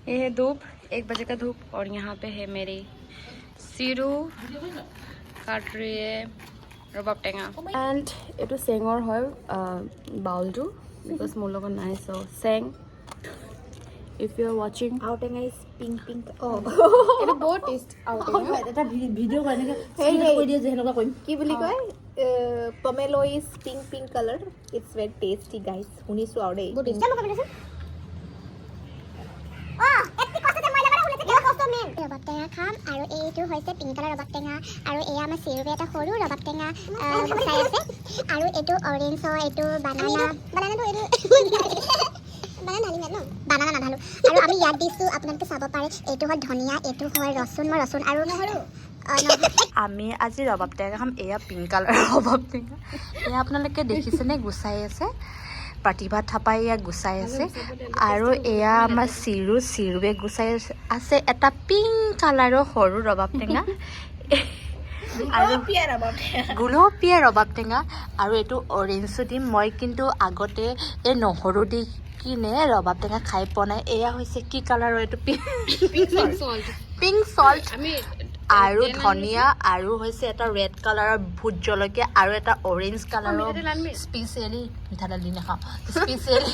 ये है धूप 1 बजे का धूप और यहाँ पे है मेरी सीरू काट रही है रबाब टेंगा एंड ये सेंगर है बाउल टू बिकॉज मोर লগত নাই सो सेंग if you are watching আউটেঙা ইজ পিংক পিংক এটা বহুত টেষ্ট আউটেঙা এটা ভিডিও এনেকৈ কৈ দিয়ে যে সেনেকুৱা কৰিম কি বুলি কয় pomelo is pink pink colour it's very tasty guys শুনিছোঁ আৰু দেই ৰবাব টেঙা খাম আৰু এইটো হৈছে পিংক কালাৰ ৰবাব টেঙা আৰু এয়া আমাৰ চিৰুৱে এটা সৰু ৰবাব টেঙা গুচাই আছে আৰু এইটো অৰেঞ্জ হয় এইটো বানানাটো এইটো বানানা নাঢালো আৰু আমি ইয়াত দিছোঁ আপোনালোকে চাব পাৰে এইটো হয় ধনিয়া এইটো হয় ৰচুন আৰু নহৰু আমি আজি ৰবাব টেঙা খাম এয়া পিংক কালাৰ ৰবাব টেঙা এয়া আপোনালোকে দেখিছেনে গুচাই আছে प्रतिभा थापाई या गुसाई আছে আৰু এয়া আমাৰ চিৰুৱে গুচাই আছে এটা পিংক কালাৰৰ সৰু ৰবাব টেঙা আৰু গুলপীয়া ৰবাব টেঙা আৰু এইটো অৰেঞ্জো দিম মই কিন্তু আগতে এই নহৰু দি কিনে ৰবাব টেঙা খাই পোৱা নাই এয়া হৈছে কি কালাৰৰ এইটো পিংক সল্ট আৰু ধনিয়া আৰু হৈছে এটা ৰেড কালাৰৰ ভোট জলকীয়া আৰু এটা অৰেঞ্জ কালাৰৰ স্পেচিয়েলি মিঠাতেল দি নাখাওঁ স্পেচিয়েলি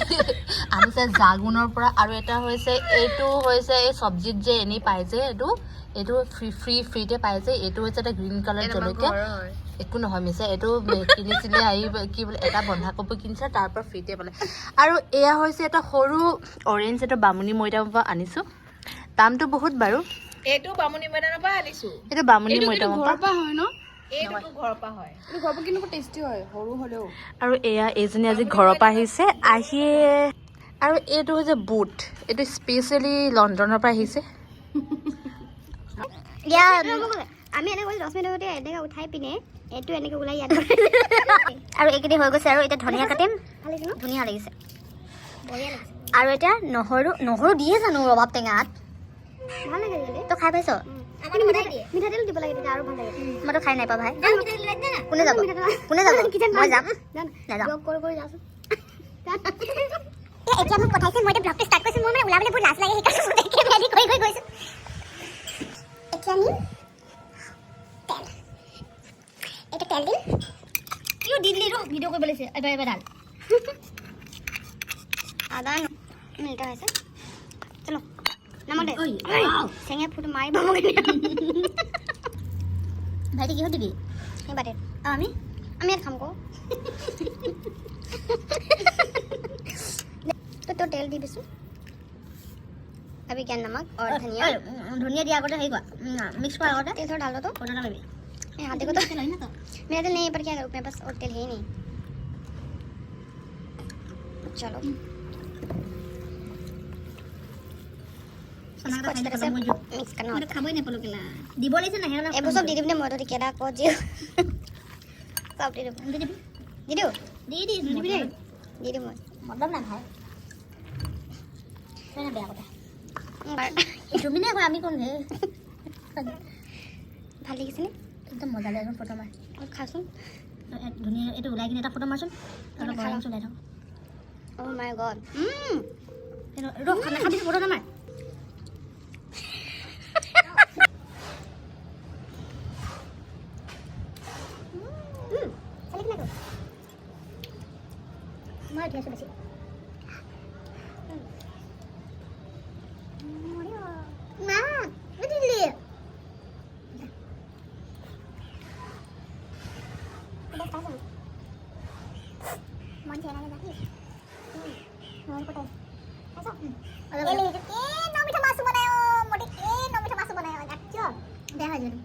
আনিছে জাগুনৰ পৰা আৰু এটা হৈছে এইটো হৈছে এই চব্জিত যে এনেই পায় যে এইটো ফ্ৰীতে পায় যে এইটো হৈছে এটা গ্ৰীণ কালাৰ জলকীয়া একো নহয় মিছে এইটো কিনিছিলে আহি কি বোলে এটা বন্ধাকবি কিনিছে তাৰ পৰা ফ্ৰীতে পালে আৰু এয়া হৈছে এটা সৰু অৰেঞ্জ এটা বামুণী মৈদামৰ পৰা আনিছোঁ দামটো বহুত বাৰু এইটো বামুণী মৈদামৰ পৰা আনিছো এইটো বামুণী মৈদামৰ পৰা হয় ন এইটো ঘৰৰ পৰা হয় এইটো ঘৰৰ পৰা কিন্তু টেষ্টি হয় সৰু হলেও আৰু এয়া এইজনী আজি ঘৰৰ পৰা আহিছে আৰু এইটো হৈছে বুট এইটো স্পেচিয়েলি লণ্ডনৰ পৰা আহিছে আমি এনেকৈ 10 মিনিটতে এনেকৈ উঠাই পিনে এইটো এনেকৈ ওলাই ইয়াত আৰু এইখিনি হৈ গৈছে আৰু এতিয়া ধনিয়া কাটিম ধুনীয়া লাগিছে আৰু এতিয়া নহৰু দিয়ে জানো ৰবাব টেঙাত ভাল লাগে তো খাই পাইছ মিঠাতেল দিব লাগে তেতিয়া আৰু ভাল লাগে মইতো খাই নাই পা ভাই কোনে যাব মই যাম নাযাওঁ এতিয়া মোক পঠাইছে মই এতিয়া ব্লগটো ষ্টাৰ্ট কৰিছোঁ মোৰ মানে ওলাবলৈ বহুত লাজ লাগে সেইকাৰণে মই দেখি ৰেডি কৰি গৈছোঁ এতিয়া আমি তেল এইটো তেল দিম কিয় দিলি ৰ ভিডিঅ' কৰিব লাগিছে এবাৰ ডাল আদা মিনিট হৈছে চলো নমক দে চেঙে ফুট মাৰিব ভাইটি কিহত দিবি সেই বাটে আমি ইয়াত খাম কো তো তেল দি দিছোঁ अभी क्या नमक और धनिया दिया आगोटे हेगा मिक्स कर आगोटे तेल थोड़ा डाल दो तो थोड़ा डाल बेबी ये हाथ देखो तो मेरा तेल नहीं है पर क्या करूँ मेरे पास और तेल है ही नहीं चलो मिक्स करना होता खाबो नहीं पलो केला दिबो लैसे ना हेना एबो सब दिदिबने मतो दि केडा को जियो सब दिदिबो दिदी म मतलब ना भाई ना बेया কথা তুমি না আমি কোন হে ভাল লাগিছে নে একদম মজা লাগে ফটো মাৰ আৰু খাচোন ধুনীয়া এটা ওলাই কিনে এটা ফটো মাৰচোন আৰু গৰম চলাই থাক ও মাই গড ৰ খানা খাবি ফটো না মাৰ মই উঠি আছো বেছি মা বুঝলি মন ছেড়ে না যাবি মোর কোথায় আসো এলে কে নমিঠা মাছ বানায়ো মোটে কে নমিঠা মাছ বানায়ো যাচ্ছ দেখা যাবে